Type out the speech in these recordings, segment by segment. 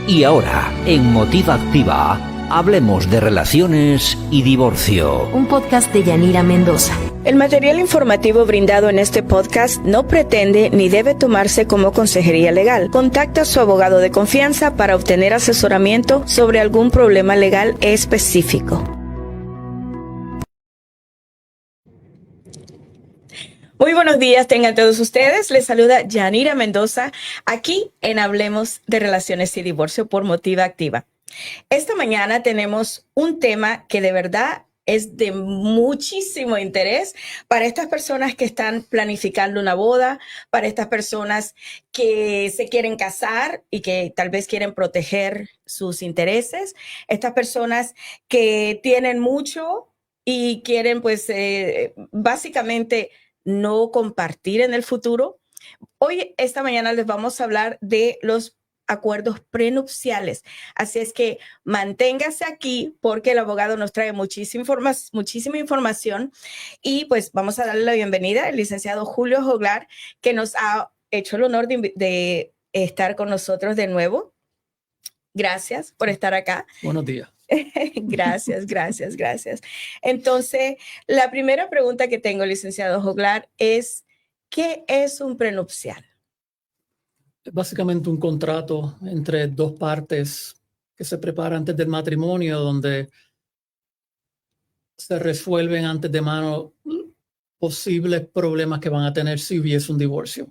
Y ahora, en Motiva Activa, hablemos de relaciones y divorcio. Un podcast de Yanira Mendoza. El material informativo brindado en este podcast no pretende ni debe tomarse como consejería legal. Contacta a su abogado de confianza para obtener asesoramiento sobre algún problema legal específico. Muy buenos días tengan todos ustedes. Les saluda Yanira Mendoza aquí en Hablemos de Relaciones y Divorcio por Motiva Activa. Esta mañana tenemos un tema que de verdad es de muchísimo interés para estas personas que están planificando una boda, para estas personas que se quieren casar y que tal vez quieren proteger sus intereses, estas personas que tienen mucho y quieren básicamente no compartir en el futuro. Hoy, esta mañana, les vamos a hablar de los acuerdos prenupciales. Así es que manténgase aquí porque el abogado nos trae muchísima información y pues vamos a darle la bienvenida al licenciado Julio Joglar, que nos ha hecho el honor de estar con nosotros de nuevo. Gracias por estar acá. Buenos días. Gracias. Entonces, la primera pregunta que tengo, licenciado Joglar, es ¿qué es un prenupcial? Es básicamente un contrato entre dos partes que se prepara antes del matrimonio, donde se resuelven antes de mano posibles problemas que van a tener si hubiese un divorcio.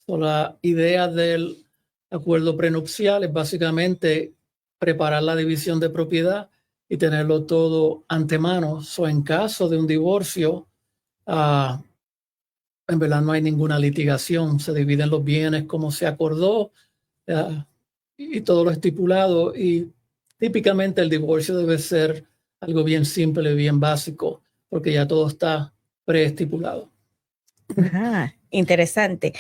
La idea del acuerdo prenupcial es básicamente preparar la división de propiedad y tenerlo todo antemano. En caso de un divorcio, en verdad no hay ninguna litigación, se dividen los bienes como se acordó y todo lo estipulado, y típicamente el divorcio debe ser algo bien simple, bien básico, porque ya todo está preestipulado. Interesante.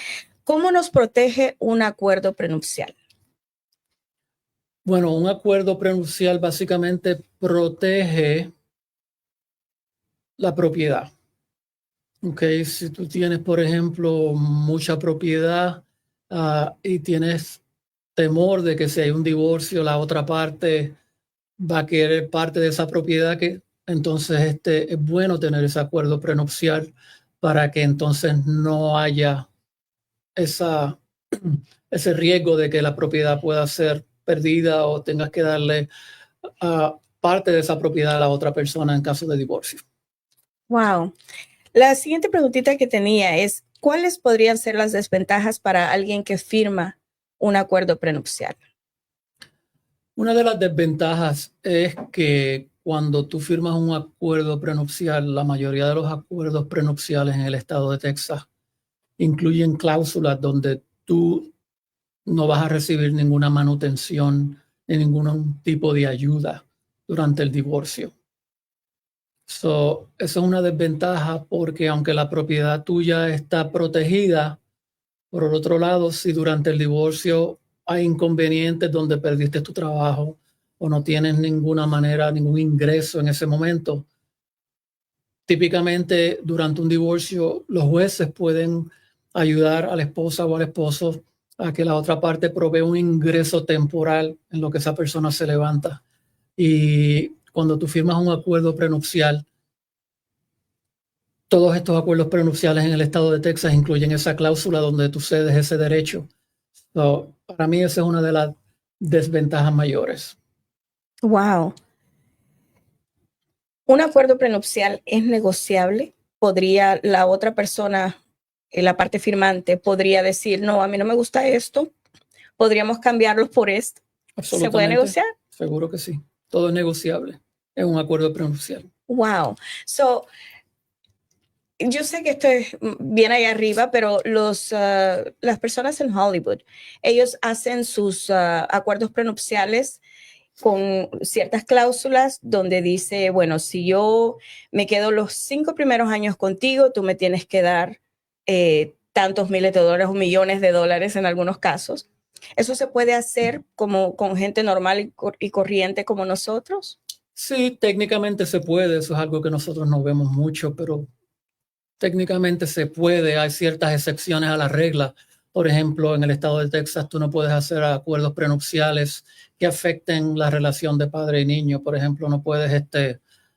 ¿Cómo nos protege un acuerdo prenupcial? Bueno, un acuerdo prenupcial básicamente protege la propiedad. Okay, si tú tienes, por ejemplo, mucha propiedad y tienes temor de que si hay un divorcio, la otra parte va a querer parte de esa propiedad, que entonces es bueno tener ese acuerdo prenupcial para que entonces no haya ese riesgo de que la propiedad pueda ser perdida o tengas que darle parte de esa propiedad a la otra persona en caso de divorcio. Wow. La siguiente preguntita que tenía es, ¿cuáles podrían ser las desventajas para alguien que firma un acuerdo prenupcial? Una de las desventajas es que cuando tú firmas un acuerdo prenupcial, la mayoría de los acuerdos prenupciales en el estado de Texas incluyen cláusulas donde tú no vas a recibir ninguna manutención ni ningún tipo de ayuda durante el divorcio. Eso es una desventaja porque aunque la propiedad tuya está protegida, por el otro lado, si durante el divorcio hay inconvenientes donde perdiste tu trabajo o no tienes ninguna manera, ningún ingreso en ese momento, típicamente durante un divorcio los jueces pueden ayudar a la esposa o al esposo a que la otra parte provee un ingreso temporal en lo que esa persona se levanta. Y cuando tú firmas un acuerdo prenupcial, todos estos acuerdos prenupciales en el estado de Texas incluyen esa cláusula donde tú cedes ese derecho. Para mí esa es una de las desventajas mayores. Wow. ¿Un acuerdo prenupcial es negociable? ¿Podría la otra persona, la parte firmante, podría decir, no, a mí no me gusta esto, podríamos cambiarlo por esto? ¿Se puede negociar? Seguro que sí. Todo es negociable en un acuerdo prenupcial. Wow. Yo sé que esto es bien ahí arriba, pero las personas en Hollywood, ellos hacen sus acuerdos prenupciales con ciertas cláusulas donde dice, bueno, si yo me quedo los 5 primeros años contigo, tú me tienes que dar tantos miles de dólares o millones de dólares en algunos casos. ¿Eso se puede hacer como con gente normal y corriente como nosotros? Sí, técnicamente se puede. Eso es algo que nosotros no vemos mucho, pero técnicamente se puede. Hay ciertas excepciones a la regla Por ejemplo, en el estado de Texas tú no puedes hacer acuerdos prenupciales que afecten la relación de padre y niño. Por ejemplo, no puedes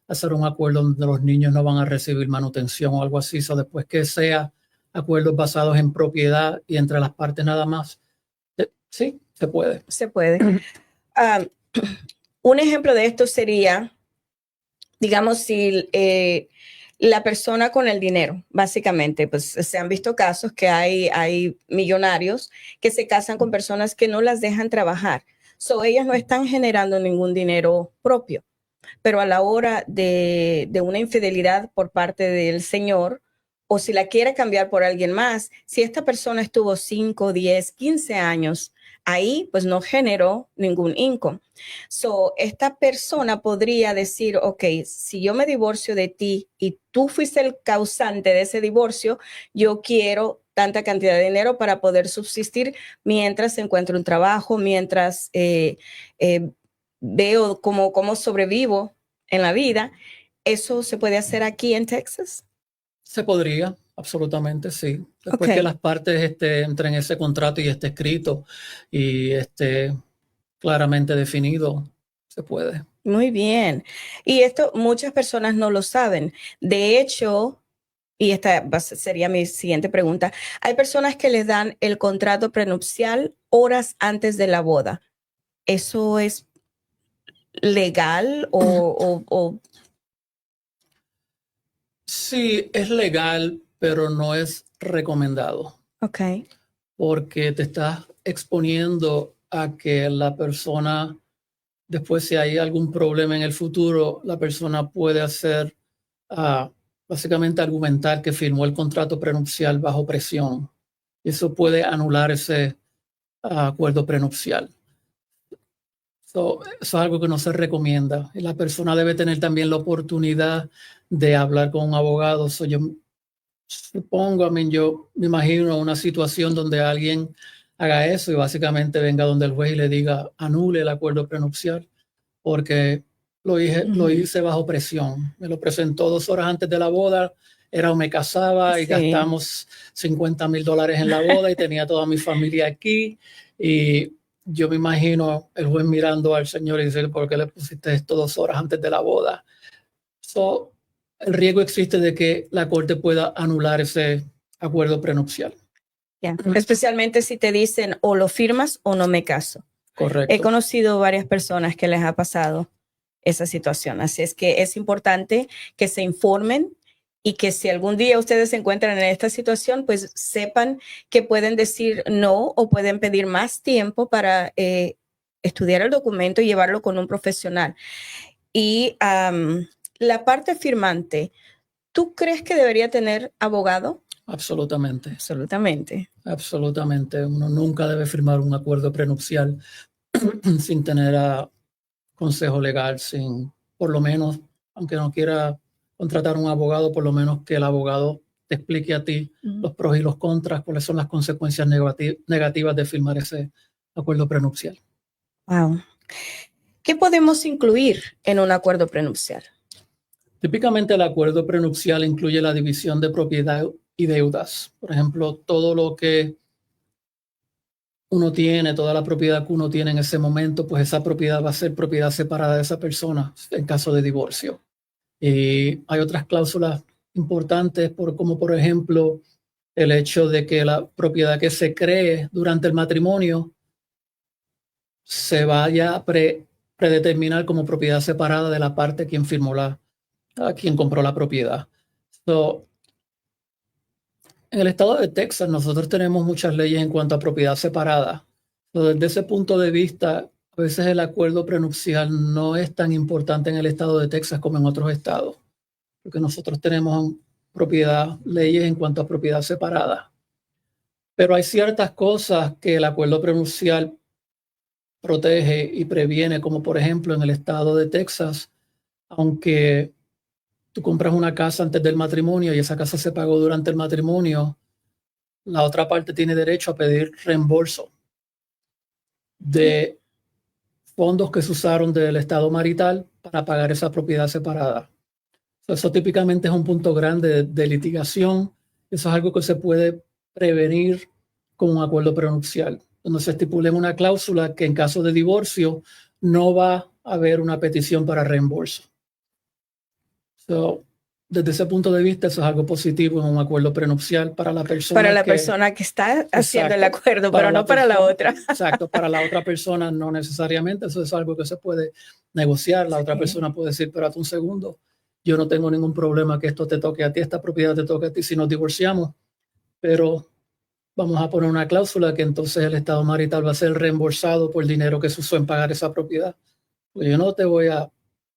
hacer un acuerdo donde los niños no van a recibir manutención o algo así. Después que sea acuerdos basados en propiedad y entre las partes nada más, sí, se puede. Se puede. Un ejemplo de esto sería, digamos, si la persona con el dinero, básicamente, pues se han visto casos que hay millonarios que se casan con personas que no las dejan trabajar. Ellas no están generando ningún dinero propio, pero a la hora de una infidelidad por parte del señor, o si la quiere cambiar por alguien más, si esta persona estuvo 5, 10, 15 años ahí, pues no generó ningún income. Esta persona podría decir, ok, si yo me divorcio de ti y tú fuiste el causante de ese divorcio, yo quiero tanta cantidad de dinero para poder subsistir mientras encuentro un trabajo, mientras veo cómo sobrevivo en la vida. ¿Eso se puede hacer aquí en Texas? Se podría, absolutamente, sí. Después que las partes entren en ese contrato y esté escrito y esté claramente definido, se puede. Muy bien. Y esto muchas personas no lo saben. De hecho, y esta sería mi siguiente pregunta, hay personas que les dan el contrato prenupcial horas antes de la boda. ¿Eso es legal o? Sí, es legal, pero no es recomendado. Ok. Porque te estás exponiendo a que la persona, después si hay algún problema en el futuro, la persona puede hacer, básicamente argumentar que firmó el contrato prenupcial bajo presión. Eso puede anular ese acuerdo prenupcial. Eso es algo que no se recomienda. Y la persona debe tener también la oportunidad de hablar con un abogado. Yo supongo, yo me imagino una situación donde alguien haga eso y básicamente venga donde el juez y le diga anule el acuerdo prenupcial porque lo hice bajo presión. Me lo presentó 2 horas antes de la boda, era o me casaba y gastamos $50,000 en la boda y tenía toda mi familia aquí y yo me imagino el juez mirando al señor y decir, ¿por qué le pusiste esto 2 horas antes de la boda? El riesgo existe de que la corte pueda anular ese acuerdo prenupcial. Especialmente si te dicen o lo firmas o no me caso. Correcto. He conocido varias personas que les ha pasado esa situación. Así es que es importante que se informen y que si algún día ustedes se encuentran en esta situación, pues sepan que pueden decir no o pueden pedir más tiempo para estudiar el documento y llevarlo con un profesional. Y la parte firmante, ¿tú crees que debería tener abogado? Absolutamente. Absolutamente. Absolutamente. Uno nunca debe firmar un acuerdo prenupcial sin tener consejo legal, sin, por lo menos, aunque no quiera contratar un abogado, por lo menos que el abogado te explique a ti los pros y los contras, cuáles son las consecuencias negativas de firmar ese acuerdo prenupcial. Wow. ¿Qué podemos incluir en un acuerdo prenupcial? Típicamente el acuerdo prenupcial incluye la división de propiedad y deudas. Por ejemplo, todo lo que uno tiene, toda la propiedad que uno tiene en ese momento, pues esa propiedad va a ser propiedad separada de esa persona en caso de divorcio. Y hay otras cláusulas importantes, como por ejemplo el hecho de que la propiedad que se cree durante el matrimonio se vaya a predeterminar como propiedad separada de la parte quien firmó quien compró la propiedad. En el estado de Texas nosotros tenemos muchas leyes en cuanto a propiedad separada. Desde ese punto de vista, a veces el acuerdo prenupcial no es tan importante en el estado de Texas como en otros estados, porque nosotros tenemos leyes en cuanto a propiedad separada. Pero hay ciertas cosas que el acuerdo prenupcial protege y previene, como por ejemplo en el estado de Texas, aunque tú compras una casa antes del matrimonio y esa casa se pagó durante el matrimonio, la otra parte tiene derecho a pedir reembolso de fondos que se usaron del estado marital para pagar esa propiedad separada. Eso típicamente es un punto grande de litigación. Eso es algo que se puede prevenir con un acuerdo prenupcial, donde se estipula en una cláusula que en caso de divorcio no va a haber una petición para reembolso. Desde ese punto de vista, eso es algo positivo en un acuerdo prenupcial para la persona persona que está haciendo el acuerdo, pero no para la otra. Exacto, para la otra persona no necesariamente, eso es algo que se puede negociar. La otra persona puede decir, espérate un segundo, yo no tengo ningún problema que esto te toque a ti, esta propiedad te toque a ti si nos divorciamos, pero vamos a poner una cláusula que entonces el estado marital va a ser reembolsado por el dinero que se usó en pagar esa propiedad. Pues yo no te voy a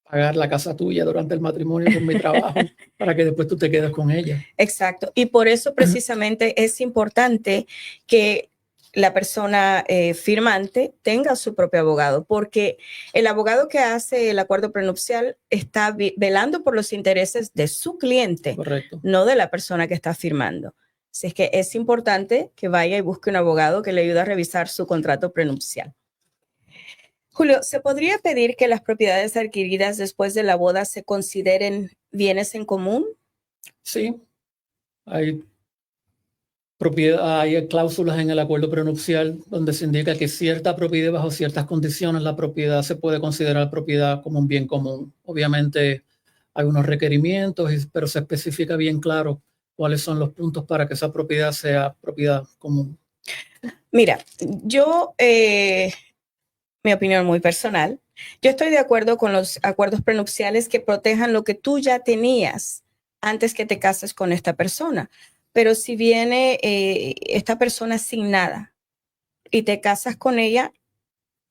pagar la casa tuya durante el matrimonio con mi trabajo para que después tú te quedes con ella. Exacto. Y por eso precisamente es importante que la persona firmante tenga su propio abogado, porque el abogado que hace el acuerdo prenupcial está velando por los intereses de su cliente, correcto, no de la persona que está firmando. Así es que es importante que vaya y busque un abogado que le ayude a revisar su contrato prenupcial. Julio, ¿se podría pedir que las propiedades adquiridas después de la boda se consideren bienes en común? Sí, hay cláusulas en el acuerdo prenupcial donde se indica que cierta propiedad, bajo ciertas condiciones, la propiedad se puede considerar propiedad como un bien común. Obviamente hay unos requerimientos, pero se especifica bien claro cuáles son los puntos para que esa propiedad sea propiedad común. Mira, yo, mi opinión muy personal, yo estoy de acuerdo con los acuerdos prenupciales que protejan lo que tú ya tenías antes que te cases con esta persona. Pero si viene esta persona sin nada y te casas con ella,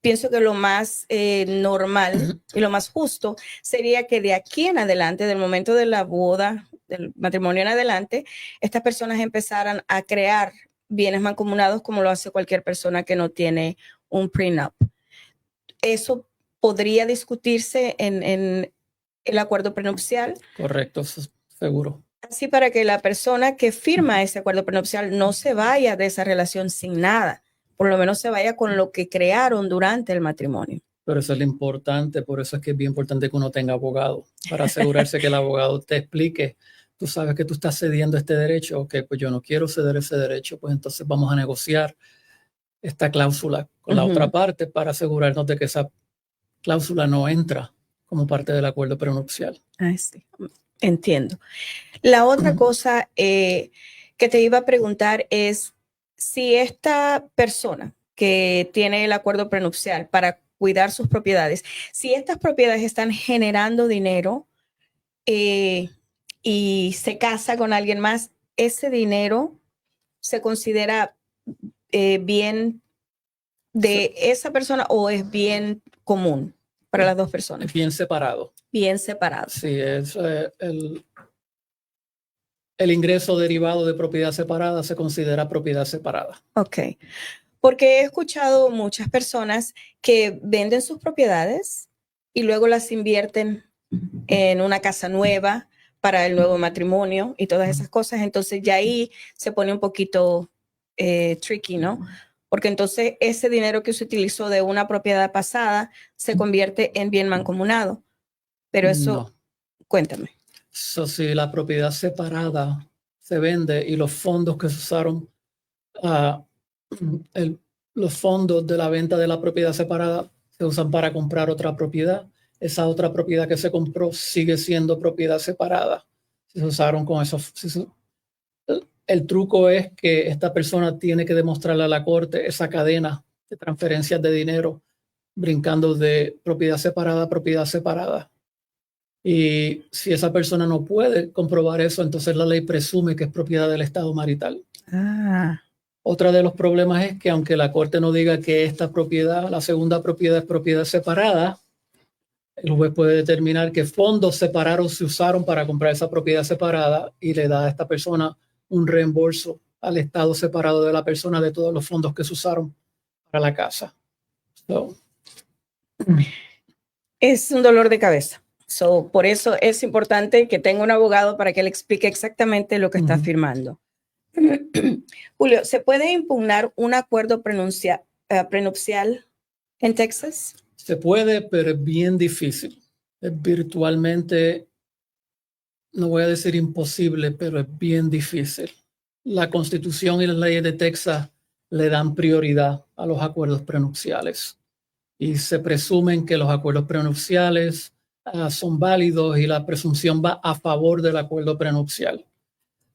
pienso que lo más normal y lo más justo sería que de aquí en adelante, del momento de la boda, del matrimonio en adelante, estas personas empezaran a crear bienes mancomunados como lo hace cualquier persona que no tiene un prenup. Eso podría discutirse en el acuerdo prenupcial. Correcto, seguro. Así para que la persona que firma ese acuerdo prenupcial no se vaya de esa relación sin nada, por lo menos se vaya con lo que crearon durante el matrimonio. Pero eso es lo importante, por eso es que es bien importante que uno tenga abogado, para asegurarse que el abogado te explique, tú sabes que tú estás cediendo este derecho, ok, pues yo no quiero ceder ese derecho, pues entonces vamos a negociar esta cláusula con la otra parte para asegurarnos de que esa cláusula no entra como parte del acuerdo prenupcial. Sí. Entiendo. La otra cosa que te iba a preguntar es si esta persona que tiene el acuerdo prenupcial para cuidar sus propiedades, si estas propiedades están generando dinero y se casa con alguien más, ese dinero se considera bien de esa persona o es bien común para las dos personas. Es bien separado. Bien separado. Sí, es el ingreso derivado de propiedad separada se considera propiedad separada. Ok, porque he escuchado muchas personas que venden sus propiedades y luego las invierten en una casa nueva para el nuevo matrimonio y todas esas cosas. Entonces ya ahí se pone un poquito tricky, ¿no? Porque entonces ese dinero que se utilizó de una propiedad pasada se convierte en bien mancomunado. Pero eso, no. Cuéntame. Si la propiedad separada se vende y los fondos que se usaron, los fondos de la venta de la propiedad separada se usan para comprar otra propiedad, esa otra propiedad que se compró sigue siendo propiedad separada. Si se usaron con eso. El truco es que esta persona tiene que demostrarle a la corte esa cadena de transferencias de dinero, brincando de propiedad separada a propiedad separada. Y si esa persona no puede comprobar eso, entonces la ley presume que es propiedad del estado marital. Otra de los problemas es que aunque la corte no diga que esta propiedad, la segunda propiedad es propiedad separada, el juez puede determinar que fondos separados se usaron para comprar esa propiedad separada y le da a esta persona un reembolso al estado separado de la persona de todos los fondos que se usaron para la casa. Es un dolor de cabeza. Por eso es importante que tenga un abogado para que le explique exactamente lo que está firmando. Julio, ¿se puede impugnar un acuerdo prenupcial en Texas? Se puede, pero es bien difícil. Es virtualmente, no voy a decir imposible, pero es bien difícil. La Constitución y las leyes de Texas le dan prioridad a los acuerdos prenupciales y se presumen que los acuerdos prenupciales son válidos y la presunción va a favor del acuerdo prenupcial.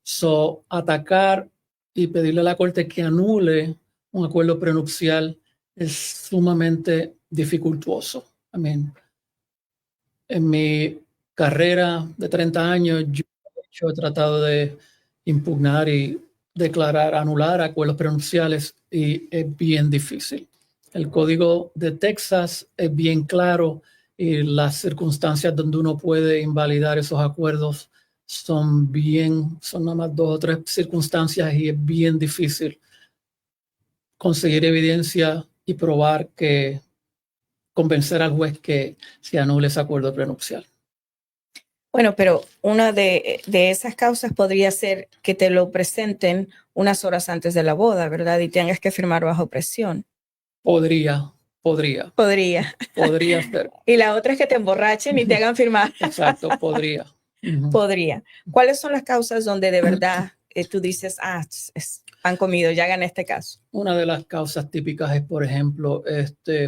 So, atacar y pedirle a la corte que anule un acuerdo prenupcial es sumamente dificultuoso. En mi carrera de 30 años, yo he tratado de impugnar y declarar, anular acuerdos prenupciales y es bien difícil. El código de Texas es bien claro y las circunstancias donde uno puede invalidar esos acuerdos son nada más 2 o 3 circunstancias y es bien difícil conseguir evidencia y probar que convencer al juez que se anule ese acuerdo prenupcial. Bueno, pero una de esas causas podría ser que te lo presenten unas horas antes de la boda, ¿verdad? Y tengas que firmar bajo presión. Podría ser. Y la otra es que te emborrachen y te hagan firmar. Exacto, podría. Podría. ¿Cuáles son las causas donde de verdad tú dices, han comido, ya gané este caso? Una de las causas típicas es, por ejemplo,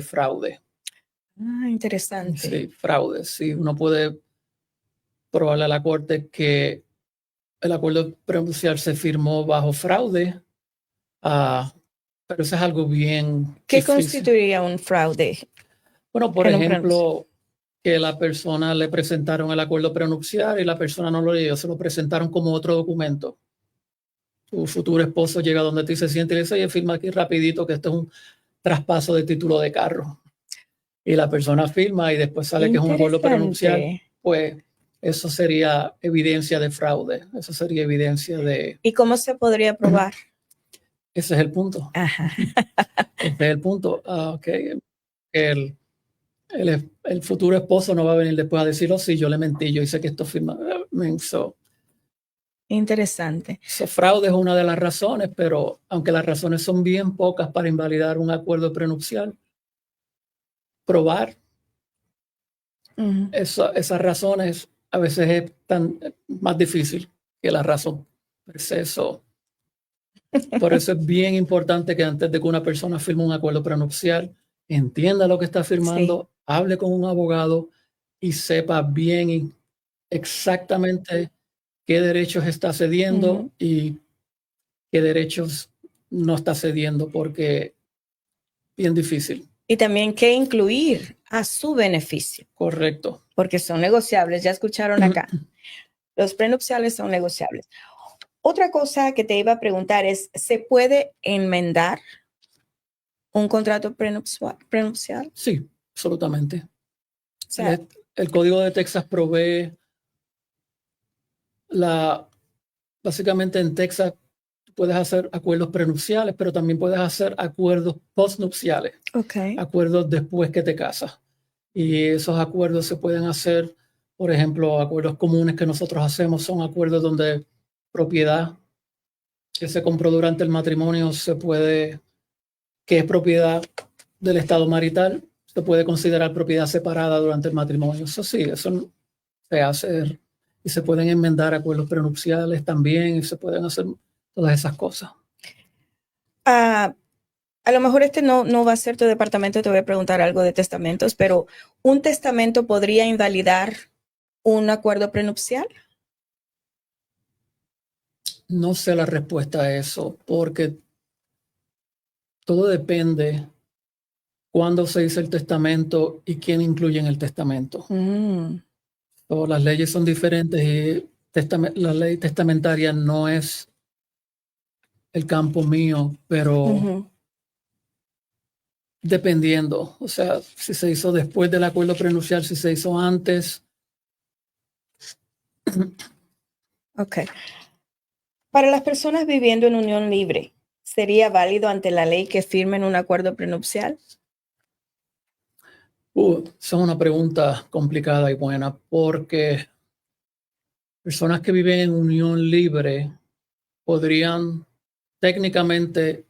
fraude. Interesante. Sí, fraude. Sí, uno puede probarle a la corte que el acuerdo prenupcial se firmó bajo fraude, pero eso es algo bien ¿Qué difícil. constituiría un fraude? Bueno, por ejemplo, que la persona le presentaron el acuerdo prenupcial y la persona no lo leyó, se lo presentaron como otro documento. Tu futuro esposo llega donde ti se siente y le dice, oye, firma aquí rapidito que esto es un traspaso de título de carro. Y la persona firma y después sale que es un acuerdo prenupcial, pues eso sería evidencia de fraude. Eso sería evidencia de... ¿Y cómo se podría probar? Ese es el punto. Ajá. Ese es el punto. Okay. El futuro esposo no va a venir después a decirlo, sí, yo le mentí, yo hice que esto firma. Interesante. Fraude es una de las razones, pero aunque las razones son bien pocas para invalidar un acuerdo prenupcial, probar esas razones a veces es más difícil que la razón. Por eso es bien importante que antes de que una persona firme un acuerdo prenupcial, entienda lo que está firmando, hable con un abogado y sepa bien exactamente qué derechos está cediendo y qué derechos no está cediendo, porque es bien difícil. Y también qué incluir a su beneficio. Correcto. Porque son negociables, ya escucharon acá. Los prenupciales son negociables. Otra cosa que te iba a preguntar es, ¿se puede enmendar un contrato prenupcial? Sí, absolutamente. O sea, el Código de Texas provee básicamente en Texas puedes hacer acuerdos prenupciales, pero también puedes hacer acuerdos postnupciales, acuerdos después que te casas. Y esos acuerdos se pueden hacer, por ejemplo, acuerdos comunes que nosotros hacemos son acuerdos donde propiedad que se compró durante el matrimonio que es propiedad del estado marital, se puede considerar propiedad separada durante el matrimonio. Eso sí, eso se hace y se pueden enmendar acuerdos prenupciales también y se pueden hacer todas esas cosas. A lo mejor no va a ser tu departamento, te voy a preguntar algo de testamentos, pero ¿un testamento podría invalidar un acuerdo prenupcial? No sé la respuesta a eso, porque todo depende cuándo se hizo el testamento y quién incluye en el testamento. Las leyes son diferentes y la ley testamentaria no es el campo mío, pero dependiendo, o sea, si se hizo después del acuerdo prenupcial, si se hizo antes. Ok. Para las personas viviendo en unión libre, ¿sería válido ante la ley que firmen un acuerdo prenupcial? Esa es una pregunta complicada y buena, porque personas que viven en unión libre podrían técnicamente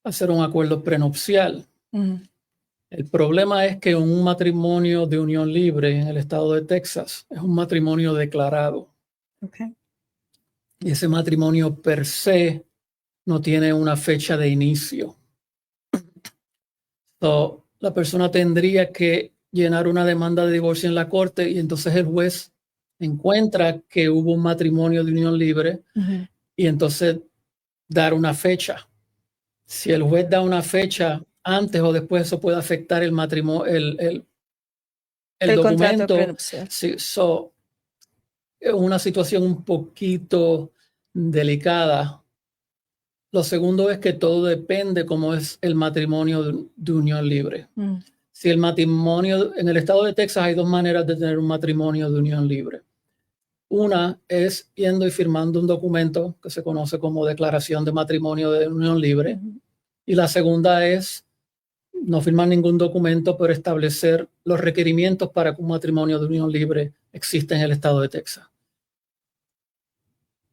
hacer un acuerdo prenupcial. El problema es que un matrimonio de unión libre en el estado de Texas es un matrimonio declarado. Y ese matrimonio per se no tiene una fecha de inicio. So, la persona tendría que llenar una demanda de divorcio en la corte y entonces el juez encuentra que hubo un matrimonio de unión libre y entonces dar una fecha. Si el juez da una fecha antes o después, eso puede afectar el matrimonio, el contrato documento. prenupcial. Sí, es una situación un poquito delicada. Lo segundo es que todo depende cómo es el matrimonio de unión libre. Si el matrimonio, en el estado de Texas hay dos maneras de tener un matrimonio de unión libre. Una es yendo y firmando un documento que se conoce como declaración de matrimonio de unión libre. Y la segunda es no firmar ningún documento, pero establecer los requerimientos para que un matrimonio de unión libre exista en el estado de Texas.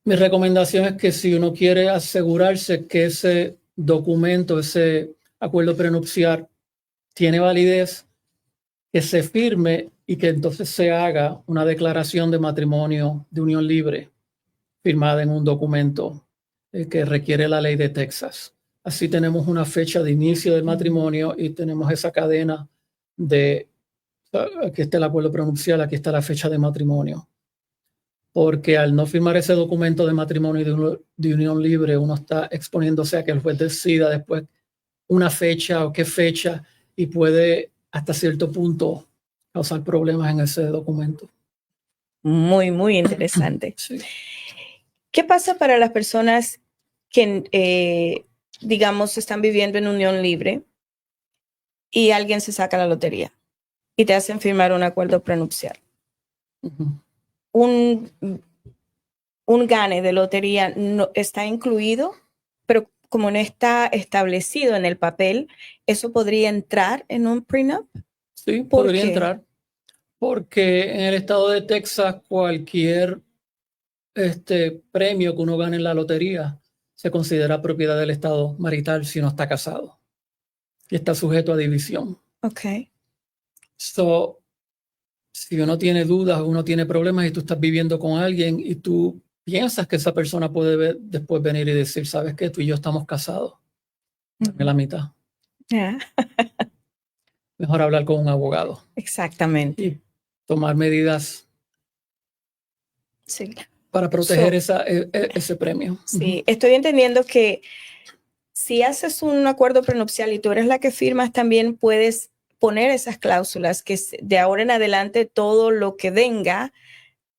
Mi recomendación es que si uno quiere asegurarse que ese documento, ese acuerdo prenupcial tiene validez, que se firme y que entonces se haga una declaración de matrimonio de unión libre firmada en un documento que requiere la ley de Texas. Así tenemos una fecha de inicio del matrimonio y tenemos esa cadena de aquí está el acuerdo prenupcial, aquí está la fecha de matrimonio. Porque al no firmar ese documento de matrimonio de unión libre, uno está exponiéndose a que el juez decida después una fecha o qué fecha y puede hasta cierto punto causar problemas en ese documento. Muy, muy interesante. Sí. ¿Qué pasa para las personas que, digamos, están viviendo en unión libre y alguien se saca la lotería y te hacen firmar un acuerdo prenupcial? Un gane de lotería no está incluido, pero como no está establecido en el papel, ¿eso podría entrar en un prenup? Sí, podría entrar. Porque en el estado de Texas cualquier premio que uno gane en la lotería se considera propiedad del estado marital si uno está casado y está sujeto a división. Ok. So, si uno tiene dudas, uno tiene problemas y tú estás viviendo con alguien y tú piensas que esa persona puede después venir y decir, ¿sabes qué? Tú y yo estamos casados. Dame la mitad. Yeah. Mejor hablar con un abogado. Exactamente. Y tomar medidas sí. para proteger ese premio. Sí, estoy entendiendo que si haces un acuerdo prenupcial y tú eres la que firmas, también puedes poner esas cláusulas que de ahora en adelante todo lo que venga,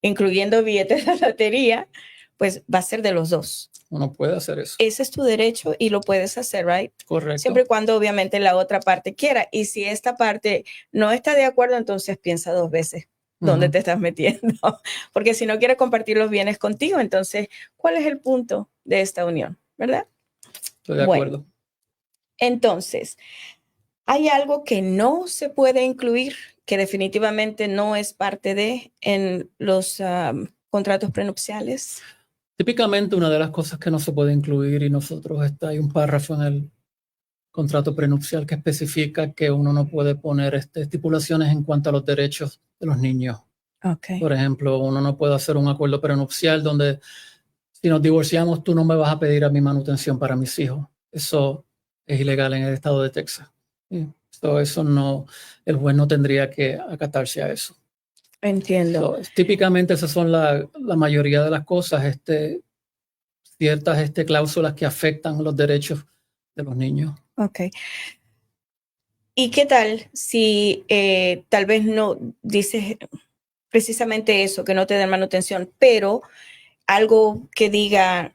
incluyendo billetes de lotería, pues va a ser de los dos. Uno puede hacer eso. Ese es tu derecho y lo puedes hacer, ¿right? Correcto. Siempre y cuando obviamente la otra parte quiera. Y si esta parte no está de acuerdo, entonces piensa dos veces dónde te estás metiendo. Porque si no quiere compartir los bienes contigo, entonces, ¿cuál es el punto de esta unión? ¿Verdad? Estoy de acuerdo. Entonces, ¿hay algo que no se puede incluir, que definitivamente no es parte en los contratos prenupciales? Típicamente una de las cosas que no se puede incluir y hay un párrafo en el contrato prenupcial que especifica que uno no puede poner estipulaciones en cuanto a los derechos de los niños. Okay. Por ejemplo, uno no puede hacer un acuerdo prenupcial donde si nos divorciamos tú no me vas a pedir a mi manutención para mis hijos. Eso es ilegal en el estado de Texas. Eso no, el juez no tendría que acatarse a eso. Entiendo. Típicamente esas son la mayoría de las cosas, ciertas cláusulas que afectan los derechos de los niños. Ok. ¿Y qué tal si tal vez no dices precisamente eso, que no te den manutención, pero algo que diga,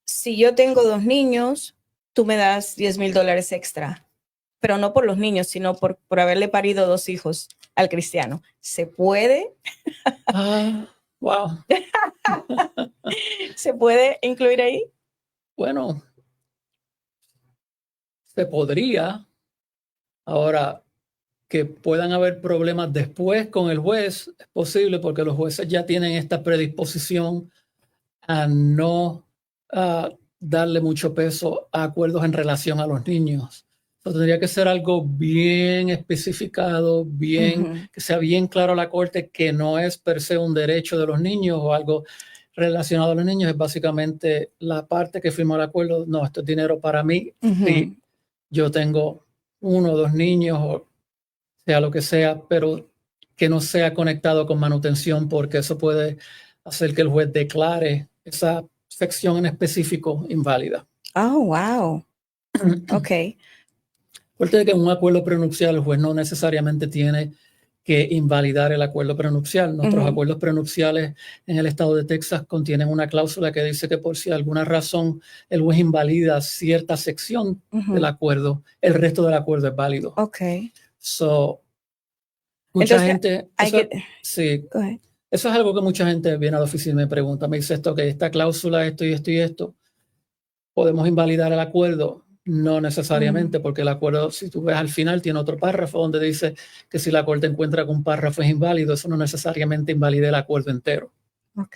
si yo tengo 2 niños, tú me das $10,000 extra, pero no por los niños, sino por haberle parido 2 hijos al cristiano? ¿Se puede? Wow. ¿Se puede incluir ahí? Bueno, se podría. Ahora, que puedan haber problemas después con el juez, es posible porque los jueces ya tienen esta predisposición a no darle mucho peso a acuerdos en relación a los niños. Entonces, tendría que ser algo bien especificado, que sea bien claro a la corte que no es per se un derecho de los niños o algo relacionado a los niños es básicamente la parte que firmó el acuerdo. No, esto es dinero para mí. Si yo tengo 1 o 2 niños o sea lo que sea, pero que no sea conectado con manutención, porque eso puede hacer que el juez declare esa sección en específico inválida. Oh, wow. Ok. Fuerte de que en un acuerdo prenupcial el juez no necesariamente tiene que invalidar el acuerdo prenupcial. Nuestros acuerdos prenupciales en el estado de Texas contienen una cláusula que dice que por si alguna razón el juez invalida cierta sección del acuerdo, el resto del acuerdo es válido. Ok. So, mucha Entonces, gente, sí, eso es algo que mucha gente viene a la oficina y me pregunta, me dice esto, que esta cláusula, esto y esto y esto, ¿podemos invalidar el acuerdo? No necesariamente, porque el acuerdo, si tú ves al final, tiene otro párrafo donde dice que si la corte encuentra que un párrafo es inválido, eso no necesariamente invalida el acuerdo entero. Ok.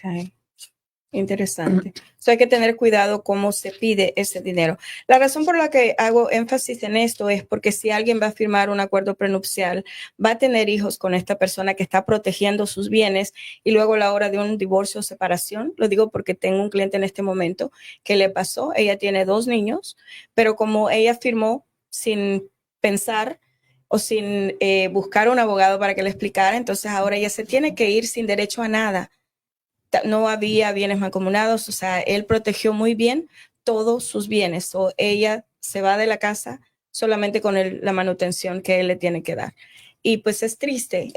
Interesante. So hay que tener cuidado cómo se pide ese dinero. La razón por la que hago énfasis en esto es porque si alguien va a firmar un acuerdo prenupcial, va a tener hijos con esta persona que está protegiendo sus bienes y luego a la hora de un divorcio o separación, lo digo porque tengo un cliente en este momento que le pasó, ella tiene 2 niños, pero como ella firmó sin pensar o sin buscar un abogado para que le explicara, entonces ahora ella se tiene que ir sin derecho a nada. No había bienes mancomunados, o sea, él protegió muy bien todos sus bienes, o ella se va de la casa solamente con la manutención que él le tiene que dar. Y pues es triste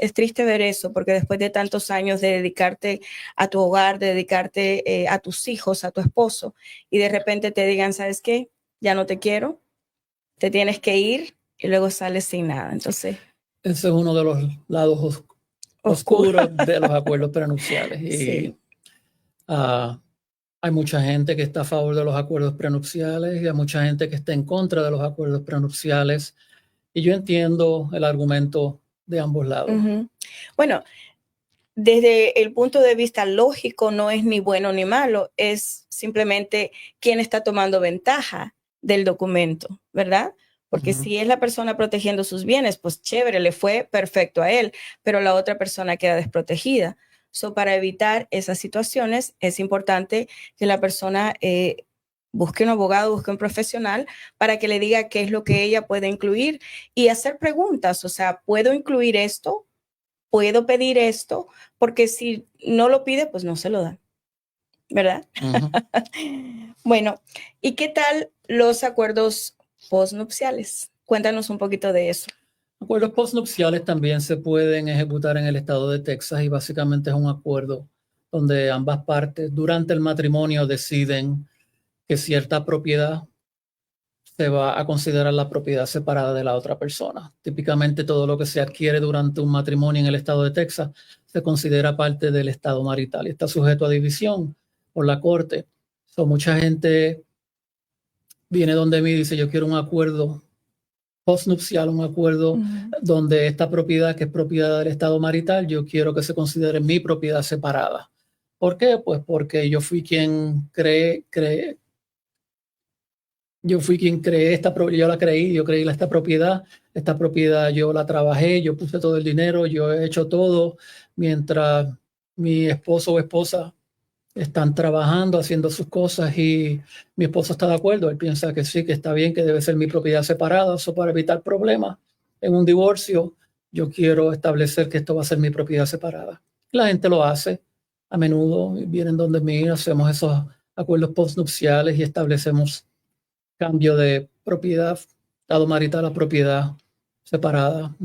ver eso, porque después de tantos años de dedicarte a tu hogar, de dedicarte a tus hijos, a tu esposo, y de repente te digan, ¿sabes qué? Ya no te quiero, te tienes que ir, y luego sales sin nada. Entonces, ese es uno de los lados oscuros de los acuerdos prenupciales. Y sí. Hay mucha gente que está a favor de los acuerdos prenupciales y hay mucha gente que está en contra de los acuerdos prenupciales. Y yo entiendo el argumento de ambos lados. Bueno, desde el punto de vista lógico no es ni bueno ni malo, es simplemente quién está tomando ventaja del documento, ¿verdad? Porque si es la persona protegiendo sus bienes, pues chévere, le fue perfecto a él, pero la otra persona queda desprotegida. So, para evitar esas situaciones es importante que la persona busque un abogado, busque un profesional para que le diga qué es lo que ella puede incluir y hacer preguntas. O sea, ¿puedo incluir esto? ¿Puedo pedir esto? Porque si no lo pide, pues no se lo dan, ¿verdad? Bueno, ¿y qué tal los acuerdos postnupciales? Cuéntanos un poquito de eso. Acuerdos postnupciales también se pueden ejecutar en el estado de Texas y básicamente es un acuerdo donde ambas partes durante el matrimonio deciden que cierta propiedad se va a considerar la propiedad separada de la otra persona. Típicamente todo lo que se adquiere durante un matrimonio en el estado de Texas se considera parte del estado marital y está sujeto a división por la corte. Mucha gente viene donde mí y dice, yo quiero un acuerdo postnupcial, un acuerdo donde esta propiedad, que es propiedad del estado marital, yo quiero que se considere mi propiedad separada. ¿Por qué? Pues porque yo fui quien creé esta propiedad, yo creí esta propiedad yo la trabajé, yo puse todo el dinero, yo he hecho todo, mientras mi esposo o esposa están trabajando, haciendo sus cosas y mi esposo está de acuerdo, él piensa que sí, que está bien, que debe ser mi propiedad separada, eso para evitar problemas en un divorcio, yo quiero establecer que esto va a ser mi propiedad separada. La gente lo hace a menudo, vienen donde mí, hacemos esos acuerdos postnupciales y establecemos cambio de propiedad, estado marital a propiedad separada.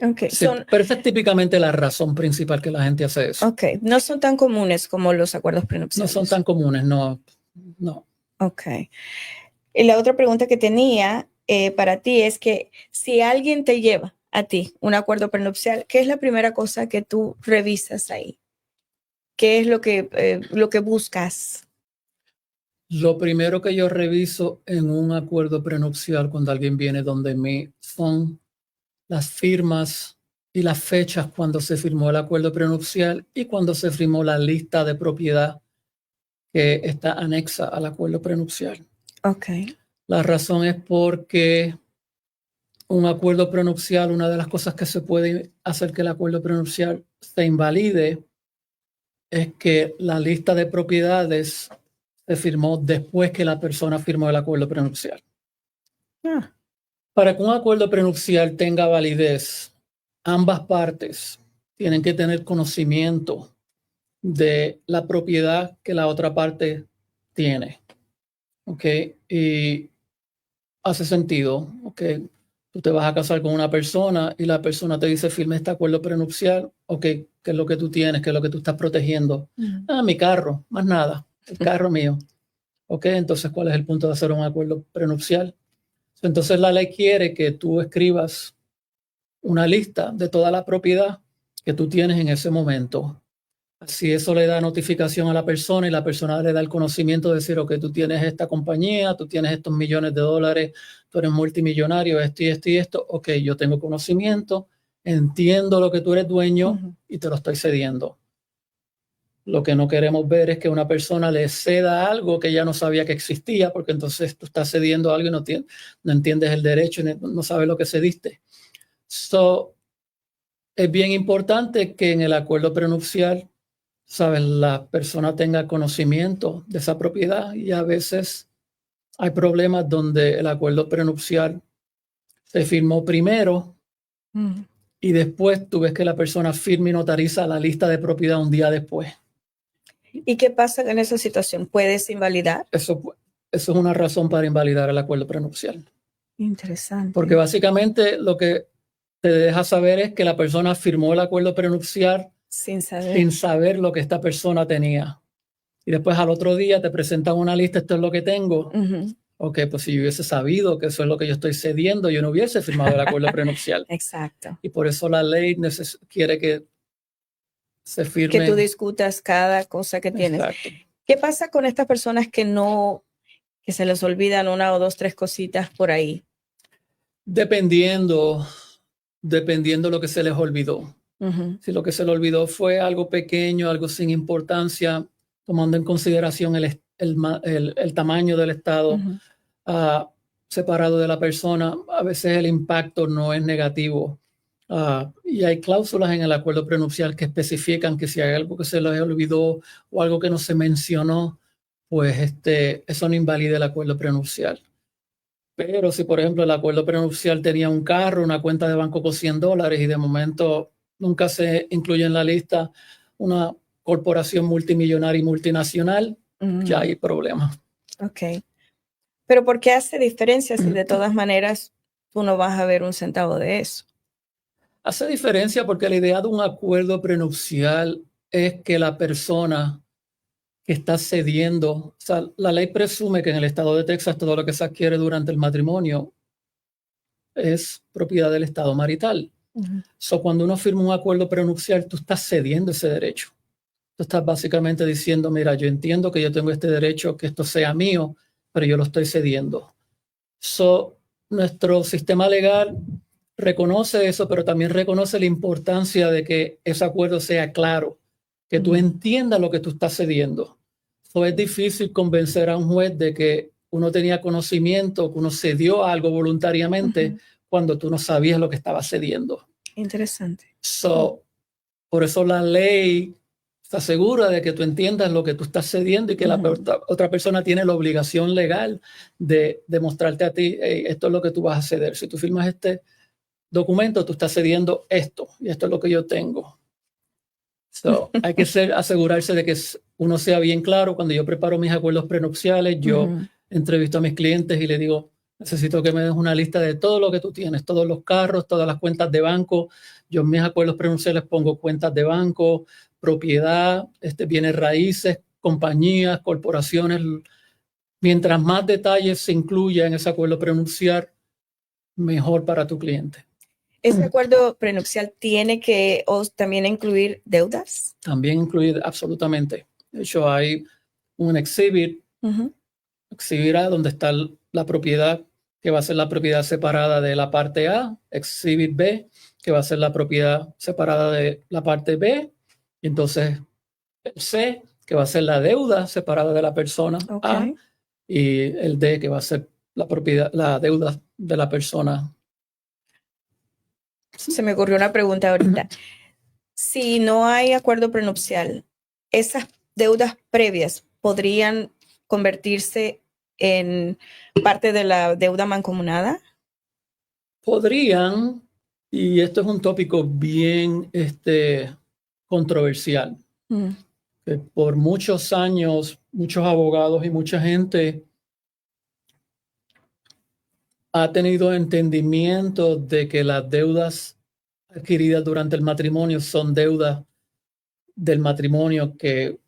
Okay. Sí, pero esa es típicamente la razón principal que la gente hace eso. Ok, no son tan comunes como los acuerdos prenupciales. No son tan comunes, no. Ok. Y la otra pregunta que tenía para ti es que si alguien te lleva a ti un acuerdo prenupcial, ¿qué es la primera cosa que tú revisas ahí? ¿Qué es lo que buscas? Lo primero que yo reviso en un acuerdo prenupcial cuando alguien viene donde mí son las firmas y las fechas cuando se firmó el acuerdo prenupcial y cuando se firmó la lista de propiedad que está anexa al acuerdo prenupcial. Okay. La razón es porque un acuerdo prenupcial, una de las cosas que se puede hacer que el acuerdo prenupcial se invalide es que la lista de propiedades se firmó después que la persona firmó el acuerdo prenupcial. Ah, Para que un acuerdo prenupcial tenga validez, ambas partes tienen que tener conocimiento de la propiedad que la otra parte tiene. ¿Ok? Y hace sentido. ¿Ok? Tú te vas a casar con una persona y la persona te dice, firme este acuerdo prenupcial. ¿Ok? ¿Qué es lo que tú tienes? ¿Qué es lo que tú estás protegiendo? Ah, mi carro, más nada. El carro mío. ¿Ok? Entonces, ¿cuál es el punto de hacer un acuerdo prenupcial? Entonces, la ley quiere que tú escribas una lista de toda la propiedad que tú tienes en ese momento. Así eso le da notificación a la persona y la persona le da el conocimiento de decir, ok, tú tienes esta compañía, tú tienes estos millones de dólares, tú eres multimillonario, esto y esto y esto. Ok, yo tengo conocimiento, entiendo lo que tú eres dueño y te lo estoy cediendo. Lo que no queremos ver es que una persona le ceda algo que ya no sabía que existía, porque entonces tú estás cediendo algo y no entiendes el derecho y no sabes lo que cediste. So, es bien importante que en el acuerdo prenupcial, ¿sabes?, la persona tenga conocimiento de esa propiedad, y a veces hay problemas donde el acuerdo prenupcial se firmó primero y después tú ves que la persona firma y notariza la lista de propiedad un día después. ¿Y qué pasa en esa situación? ¿Puedes invalidar? Eso es una razón para invalidar el acuerdo prenupcial. Interesante. Porque básicamente lo que te deja saber es que la persona firmó el acuerdo prenupcial sin saber lo que esta persona tenía. Y después al otro día te presentan una lista, esto es lo que tengo. Ok, pues si yo hubiese sabido que eso es lo que yo estoy cediendo, yo no hubiese firmado el acuerdo prenupcial. Exacto. Y por eso la ley quiere que se firme. Que tú discutas cada cosa que tienes. Exacto. ¿Qué pasa con estas personas que se les olvidan una o dos, tres cositas por ahí? Dependiendo lo que se les olvidó. Si lo que se le olvidó fue algo pequeño, algo sin importancia, tomando en consideración el tamaño del estado separado de la persona, a veces el impacto no es negativo. Y hay cláusulas en el acuerdo prenupcial que especifican que si hay algo que se les olvidó o algo que no se mencionó, pues eso no invalida el acuerdo prenupcial. Pero si, por ejemplo, el acuerdo prenupcial tenía un carro, una cuenta de banco con $100 y de momento nunca se incluye en la lista una corporación multimillonaria y multinacional, ya hay problemas. Ok. Pero ¿por qué hace diferencia si de todas maneras tú no vas a ver un centavo de eso? Hace diferencia porque la idea de un acuerdo prenupcial es que la persona que está cediendo, o sea, la ley presume que en el estado de Texas todo lo que se adquiere durante el matrimonio es propiedad del estado marital. So, cuando uno firma un acuerdo prenupcial, tú estás cediendo ese derecho. Tú estás básicamente diciendo, mira, yo entiendo que yo tengo este derecho, que esto sea mío, pero yo lo estoy cediendo. So, nuestro sistema legal reconoce eso, pero también reconoce la importancia de que ese acuerdo sea claro, que tú entiendas lo que tú estás cediendo. So, es difícil convencer a un juez de que uno tenía conocimiento, que uno cedió algo voluntariamente cuando tú no sabías lo que estaba cediendo. Interesante. So, por eso la ley se asegura de que tú entiendas lo que tú estás cediendo y que la otra persona tiene la obligación legal de demostrarte a ti, hey, esto es lo que tú vas a ceder. Si tú firmas este documento, tú estás cediendo esto y esto es lo que yo tengo. So, hay que asegurarse de que uno sea bien claro. Cuando yo preparo mis acuerdos prenupciales, yo entrevisto a mis clientes y les digo, necesito que me des una lista de todo lo que tú tienes, todos los carros, todas las cuentas de banco. Yo en mis acuerdos prenupciales pongo cuentas de banco, propiedad, bienes raíces, compañías, corporaciones. Mientras más detalles se incluya en ese acuerdo prenupcial, mejor para tu cliente. ¿Ese acuerdo prenupcial tiene que también incluir deudas? También incluir, absolutamente. De hecho, hay un exhibit, exhibit A, donde está la propiedad, que va a ser la propiedad separada de la parte A, exhibit B, que va a ser la propiedad separada de la parte B, y entonces el C, que va a ser la deuda separada de la persona A, y el D, que va a ser la deuda de la persona. Se me ocurrió una pregunta ahorita. Si no hay acuerdo prenupcial, esas deudas previas podrían convertirse en parte de la deuda mancomunada. Podrían, y esto es un tópico bien controversial. Que por muchos años, muchos abogados y mucha gente ha tenido entendimiento de que las deudas adquiridas durante el matrimonio son deudas del matrimonio, que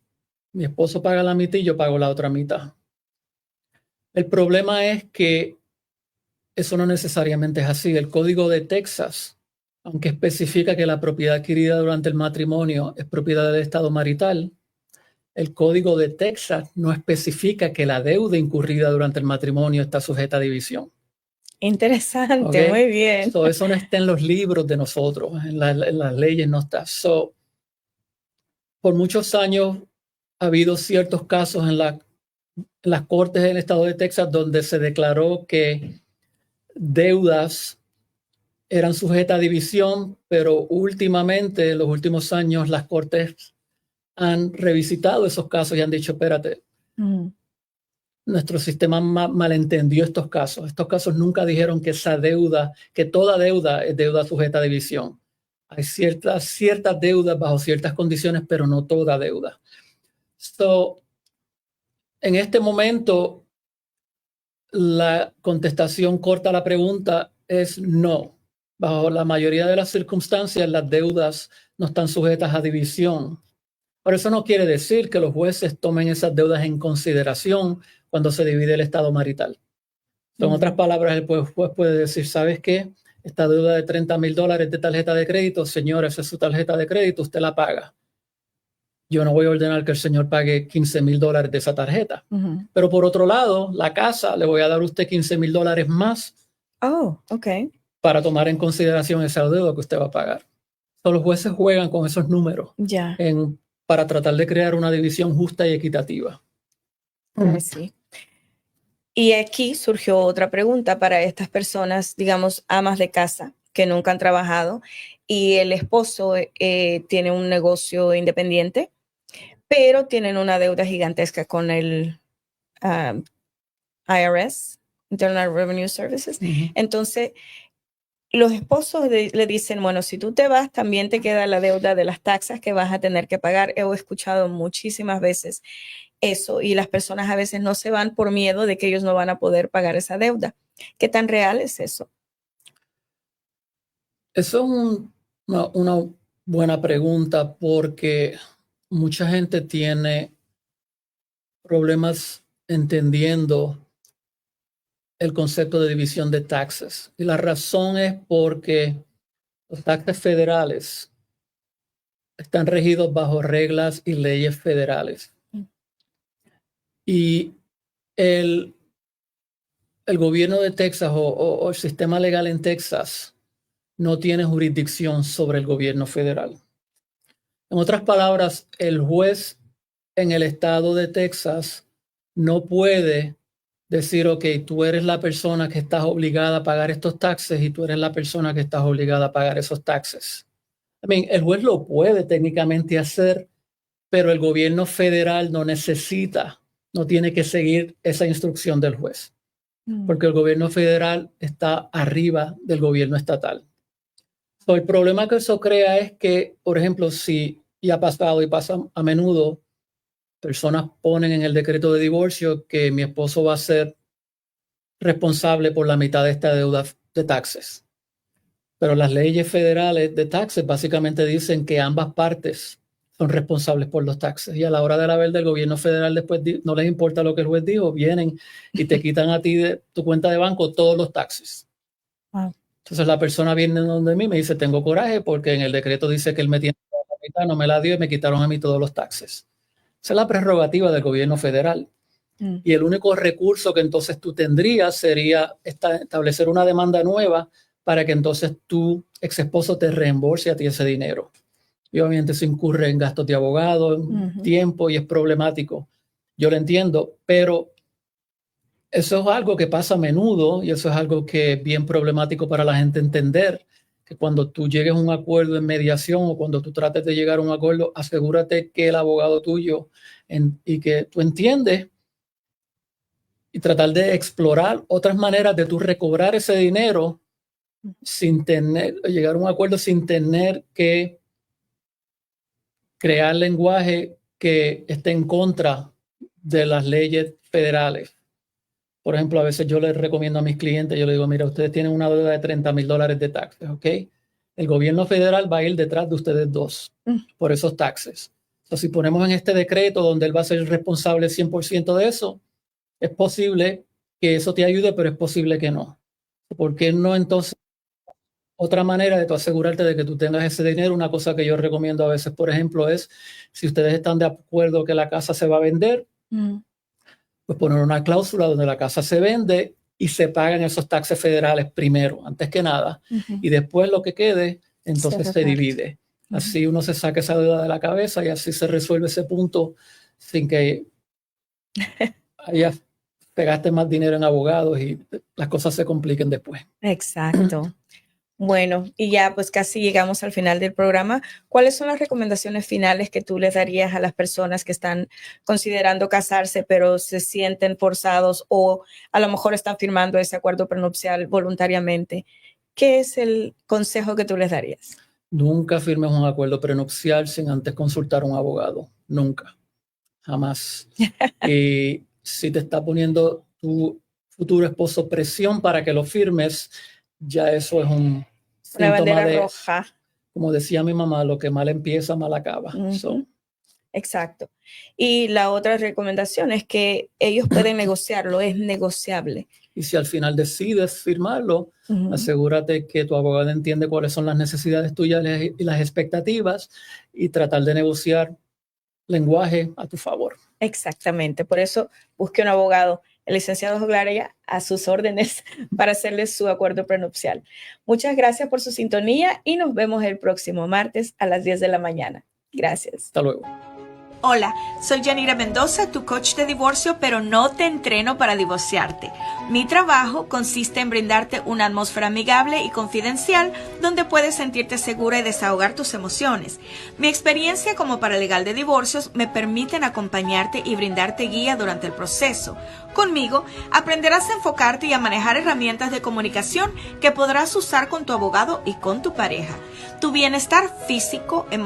mi esposo paga la mitad y yo pago la otra mitad. El problema es que eso no necesariamente es así. El Código de Texas, aunque especifica que la propiedad adquirida durante el matrimonio es propiedad del estado marital, el Código de Texas no especifica que la deuda incurrida durante el matrimonio está sujeta a división. Interesante, ¿Okay? muy bien. Eso no está en los libros de nosotros, en las leyes no está. Por muchos años ha habido ciertos casos en las cortes del estado de Texas donde se declaró que deudas eran sujetas a división, pero últimamente, en los últimos años, las cortes han revisitado esos casos y han dicho, espérate, nuestro sistema malentendió estos casos. Estos casos nunca dijeron que esa deuda, que toda deuda es deuda sujeta a división. Hay ciertas deudas bajo ciertas condiciones, pero no toda deuda. En este momento, la contestación corta a la pregunta es no. Bajo la mayoría de las circunstancias, las deudas no están sujetas a división. Pero eso no quiere decir que los jueces tomen esas deudas en consideración cuando se divide el estado marital. En otras palabras, el juez puede decir, ¿sabes qué? Esta deuda de $30,000 de tarjeta de crédito, señora, esa es su tarjeta de crédito, usted la paga. Yo no voy a ordenar que el señor pague $15,000 de esa tarjeta. Pero por otro lado, la casa, le voy a dar a usted $15,000 más. Oh, ok. Para tomar en consideración esa deuda que usted va a pagar. Los jueces juegan con esos números para tratar de crear una división justa y equitativa. Sí. Y aquí surgió otra pregunta para estas personas, digamos, amas de casa que nunca han trabajado y el esposo tiene un negocio independiente, pero tienen una deuda gigantesca con el IRS, Internal Revenue Services. Entonces, los esposos le dicen, bueno, si tú te vas, también te queda la deuda de las taxas que vas a tener que pagar. He escuchado muchísimas veces eso y las personas a veces no se van por miedo de que ellos no van a poder pagar esa deuda. ¿Qué tan real es eso? Eso es una buena pregunta porque mucha gente tiene problemas entendiendo el concepto de división de taxes. Y la razón es porque los taxes federales están regidos bajo reglas y leyes federales. Y el gobierno de Texas o el sistema legal en Texas no tiene jurisdicción sobre el gobierno federal. En otras palabras, el juez en el estado de Texas no puede decir, ok, tú eres la persona que estás obligada a pagar estos taxes y tú eres la persona que estás obligada a pagar esos taxes. El juez lo puede técnicamente hacer, pero el gobierno federal no tiene que seguir esa instrucción del juez, porque el gobierno federal está arriba del gobierno estatal. El problema que eso crea es que, por ejemplo, y ha pasado y pasa a menudo, personas ponen en el decreto de divorcio que mi esposo va a ser responsable por la mitad de esta deuda de taxes. Pero las leyes federales de taxes básicamente dicen que ambas partes son responsables por los taxes. Y a la hora de la verdad, el gobierno federal después no les importa lo que el juez dijo, vienen y te quitan a ti de tu cuenta de banco todos los taxes. Wow. Entonces la persona viene donde mí y me dice, tengo coraje porque en el decreto dice que él me tiene la mitad, no me la dio y me quitaron a mí todos los taxes. Esa es la prerrogativa del gobierno federal. Y el único recurso que entonces tú tendrías sería establecer una demanda nueva para que entonces tu ex esposo te reembolse a ti ese dinero. Y obviamente se incurre en gastos de abogado, en tiempo y es problemático. Yo lo entiendo, pero eso es algo que pasa a menudo y eso es algo que es bien problemático para la gente entender, que cuando tú llegues a un acuerdo en mediación o cuando tú trates de llegar a un acuerdo, asegúrate que el abogado tuyo y que tú entiendes y tratar de explorar otras maneras de tú recobrar ese dinero sin llegar a un acuerdo sin tener que crear lenguaje que esté en contra de las leyes federales. Por ejemplo, a veces yo les recomiendo a mis clientes, yo les digo, mira, ustedes tienen una deuda de $30,000 de taxes, ¿ok? El gobierno federal va a ir detrás de ustedes dos por esos taxes. Entonces, si ponemos en este decreto donde él va a ser responsable 100% de eso, es posible que eso te ayude, pero es posible que no. ¿Por qué no entonces? Otra manera de tú asegurarte de que tú tengas ese dinero, una cosa que yo recomiendo a veces, por ejemplo, es si ustedes están de acuerdo que la casa se va a vender, pues poner una cláusula donde la casa se vende y se pagan esos taxes federales primero, antes que nada, y después lo que quede, entonces se divide. Así uno se saca esa deuda de la cabeza y así se resuelve ese punto sin que te gastes más dinero en abogados y las cosas se compliquen después. Exacto. Bueno, y ya pues casi llegamos al final del programa. ¿Cuáles son las recomendaciones finales que tú les darías a las personas que están considerando casarse pero se sienten forzados o a lo mejor están firmando ese acuerdo prenupcial voluntariamente? ¿Qué es el consejo que tú les darías? Nunca firmes un acuerdo prenupcial sin antes consultar a un abogado. Nunca. Jamás. Y si te está poniendo tu futuro esposo presión para que lo firmes, ya eso es un Una bandera roja. Como decía mi mamá, lo que mal empieza, mal acaba. Exacto. Y la otra recomendación es que ellos pueden negociarlo, es negociable. Y si al final decides firmarlo, asegúrate que tu abogado entiende cuáles son las necesidades tuyas y las expectativas y tratar de negociar lenguaje a tu favor. Exactamente. Por eso busque un abogado. El licenciado Joglaria a sus órdenes para hacerles su acuerdo prenupcial. Muchas gracias por su sintonía y nos vemos el próximo martes a las 10 de la mañana. Gracias. Hasta luego. Hola, soy Yanira Mendoza, tu coach de divorcio, pero no te entreno para divorciarte. Mi trabajo consiste en brindarte una atmósfera amigable y confidencial donde puedes sentirte segura y desahogar tus emociones. Mi experiencia como paralegal de divorcios me permiten acompañarte y brindarte guía durante el proceso. Conmigo aprenderás a enfocarte y a manejar herramientas de comunicación que podrás usar con tu abogado y con tu pareja. Tu bienestar físico, emocional,